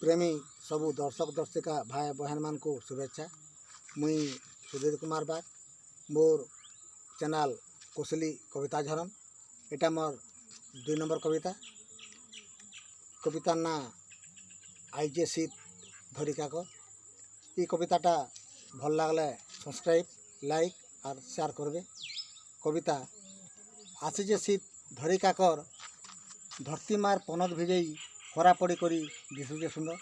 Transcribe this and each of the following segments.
प्रेमी सबू दर्शक दर्शिका भाई बहन मान को शुभेच्छा। मुई सुधीर कुमार बाग मोर चैनल कोसली कविता झरन। एटा मोर 2 नंबर कविता। कवितार ना आईजे शीत धरी काकर। ये कविताटा भल लागले सब्सक्राइब लाइक और शेयर करबे। कविता आसीजे शीत धरी काकर धरती मार पनत भिजई खरा पड़ी करी दिशुजे सुंदर।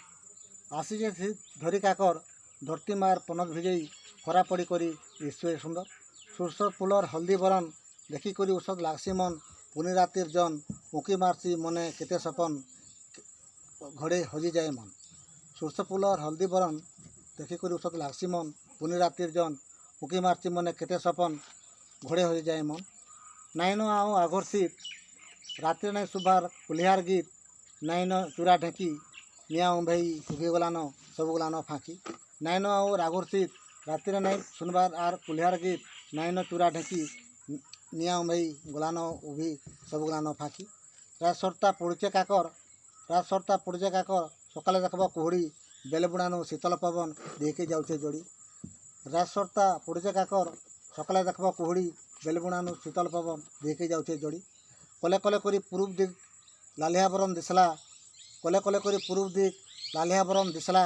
आसीजे शीत धरी काकर धरती मार पनत भिजई खरा पड़ी करी दिशुजे सुंदर। सुरसर फुलर हल्दी बरन देखी करी औषध लागसी मन। पुनी रातिर जन उकी मारसी मने केते सपन घड़े हजी जाए मन। सुरसर फुलर हल्दी बरन देखी करी औषध लागसी मन। पुनी रातिर जन उकी मारसी मने केते सपन घड़े हजी जाए मन। नाइनो आओ आघर शीत रातिर नाई सुबार कुलिहार गीत। नाइनो चूरा ढेकी निया उम्भई उभी गलान सब गलान फाँकी। नाइनो आओ आघर शीत रातिर नाई सुनबार आर कुलिहार गीत। नाइनो चूरा ढेकी निया उम्भई गलान उभी सब गलान फाँकी। रात सरता पड़ुचे काकर रात सरता पड़ुचे काकर सकाले देखब कुहड़ी बेल बुणानु शीतल पवन देखे जाऊे जोड़ी। रात सरता पड़ुचे काकर सकाले देखब कुहड़ी बेल बुणानु शीतल पवन देखे जाऊे जोड़ी। कले कले करी पूर्व दिग लालिया बरम दिसला। कले कले करी पूर्व दिग लालिया बरम दिसला।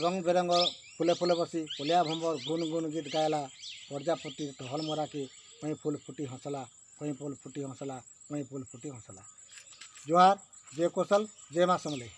रंग बेरंग फुले फुले बसी कलिया भंबर गुन गुन गीत गायला। प्रजापति टहल मरा के कहीं फूल फुटी हंसला कहीं फूल फुटी हंसला कहीं फूल फुटी हंसला। जोहार जय कौशल जय माँ समले।